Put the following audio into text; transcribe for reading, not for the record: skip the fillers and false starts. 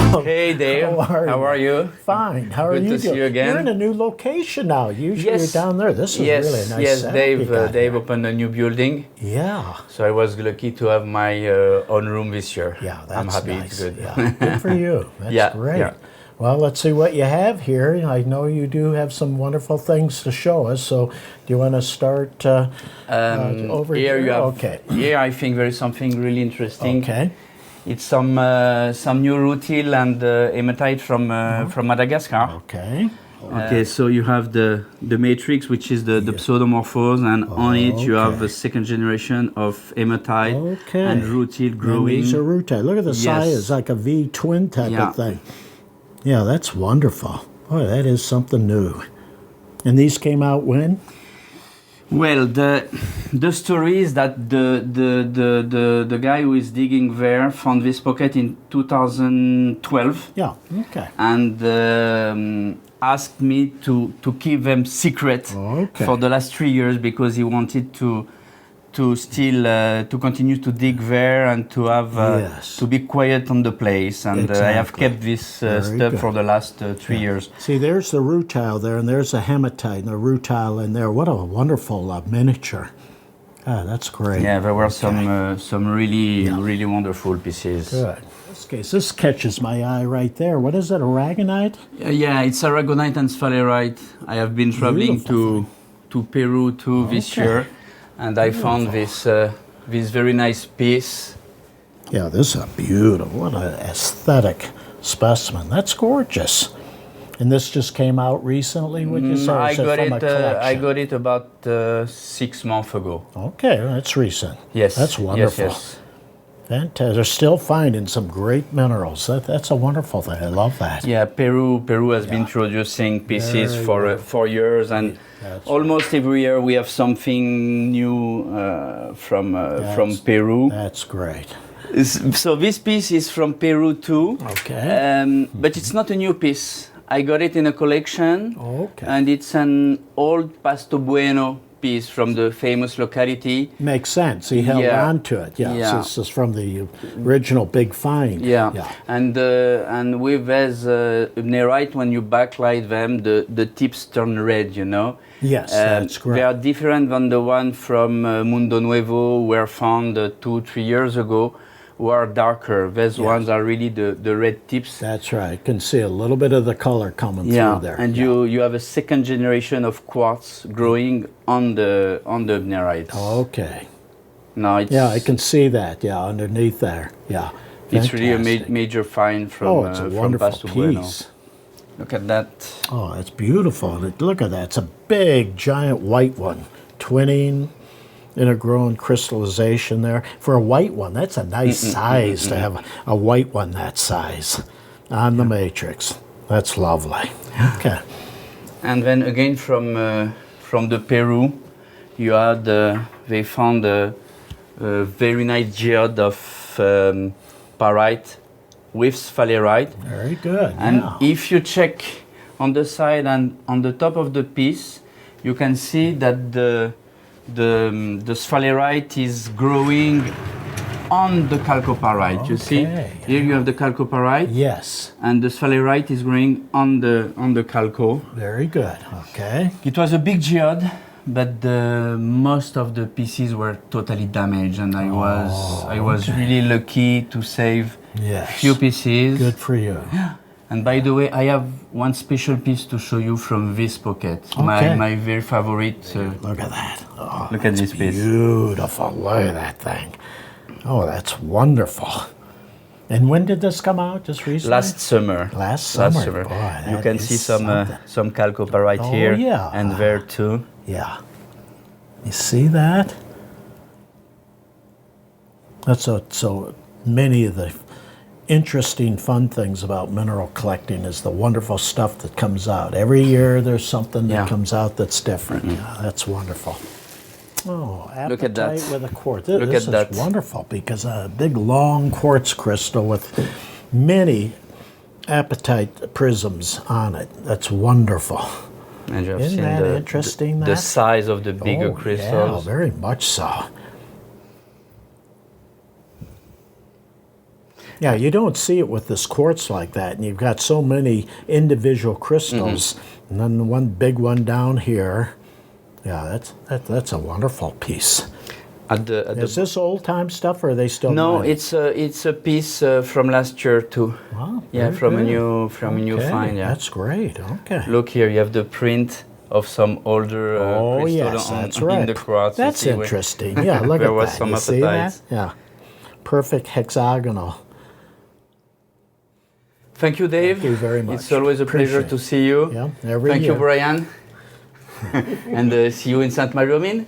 Hey Dave, how are you? Fine. How are you Good to doing? see you again. You're in a new location now. Usually Yes. you're down there. This is Yes, really a nice yes. setup Dave, you got Dave here. opened a new building, Yeah. so I was lucky to have my own room this year. Yeah, that's I'm happy. nice. It's good. Yeah, good for you. That's Yeah, great. yeah. Well, let's see what you have here. I know you do have some wonderful things to show us. So, do you want to start over Here here? you have. Okay. Here I think there is something really interesting. Okay. It's some new rutile and hematite from Madagascar. Okay. Okay, so you have the matrix, which is the pseudomorphose, and on it you have a second generation of hematite Okay. and rutile And growing. these are rutile. Look at the Yes. size, like a V twin type Yeah. of thing. Yeah, that's wonderful. Boy, that is something new. And these came out when? Well, the story is that the guy who is digging there found this pocket in 2012 Yeah. Okay. and asked me to keep them secret Okay. for the last 3 years because he wanted to still to continue to dig there and to have Yes. to be quiet on the place, and I have Exactly. kept this Very stuff good. for the last 3 years. See, there's the rutile there, and there's the hematite and the rutile in there. What a wonderful miniature. Ah, that's great. Yeah, there were some really really wonderful pieces. Good. In this case, this catches my eye right there. What is it, aragonite? Yeah, it's aragonite and sphalerite. I have been traveling to Peru too this Okay. year, and I found this very nice piece. Yeah, this is a beautiful, what an aesthetic specimen. That's gorgeous. And this just came out recently, would you say? Or I is it got from a it. I collection? got it about 6 months ago. Okay, that's recent. Yes, That's wonderful. Yes. Fantastic. They're still finding some great minerals. That's a wonderful thing. I love that. Yeah, Peru has been producing pieces Very for good. 4 years, and That's almost every year we have something new from Peru. That's great. So this piece is from Peru too. Okay. But it's not a new piece. I got it in a collection, Okay. and it's an old Pasto Bueno piece from the famous locality. Makes sense. He held Yeah. on to it. Yeah. Yeah. So this is from the original big find. Yeah, Yeah. and with as nerite, when you backlight them, the tips turn red. You know. Yes, that's They correct. are different than the one from Mundo Nuevo, were found 2-3 years ago, who are darker. These ones are really the red tips. That's right. You can see a little bit of the color coming through there. And you have a second generation of quartz growing on the nerite. Okay. Now it's I can see that. Yeah, underneath there. Yeah. it's really a Fantastic. major find from it's a from wonderful Pasto Bueno. piece. Look at that. Oh, that's beautiful. Look at that. It's a big, giant white one. Twinning, intergrowing crystallization there. For a white one, that's a nice size to have a white one that size on the matrix. That's lovely. Okay. And then again from the Peru, you had they found a very nice geode of pyrite with sphalerite. Very good. And yeah. if you check on the side and on the top of the piece, you can see that the sphalerite is growing on the chalcopyrite. You see, Okay. here you have the chalcopyrite, Yes. and the sphalerite is growing on the chalco. Very good. Okay. It was a big geode, but most of the pieces were totally damaged, and I was really lucky to save Yes. few pieces. Good for you. And by the way, I have one special piece to show you from this pocket. Okay. My very favorite. Look at that. Oh, Look at that's this piece. Beautiful. Look at that thing. Oh, that's wonderful. And when did this come out? Just recently? Last summer. Last summer. Boy, You that can is see something. some chalcopyrite Oh, here yeah. and there too. Yeah. You see that? That's so many of the interesting, fun things about mineral collecting is the wonderful stuff that comes out. Every year there's something that comes out that's different. Yeah, that's wonderful. Oh, apatite Look at that. with a quartz. Look This at is that. wonderful because a big long quartz crystal with many apatite prisms on it. That's wonderful. And you have Isn't seen that the, interesting, the that? size of the bigger Yeah, crystals. very much so. Yeah, you don't see it with this quartz like that, and you've got so many individual crystals, and then the one big one down here. Yeah, that's a wonderful piece. Is this old time stuff, or are they still? No, mining? it's a piece from last year too. Wow, Yeah, very good. a new find. Yeah, That's great. Okay. look here, you have the print of some older Oh crystal yes, on, that's right. in the quartz. You That's see where- interesting. Yeah, look there at was that. some You see that? apatites. Yeah, perfect hexagonal. Thank you, Dave. Thank you very much. It's always a pleasure Appreciate to see you. Yeah, every Thank year. you, Brian. And see you in Sainte-Marie-aux-Mines.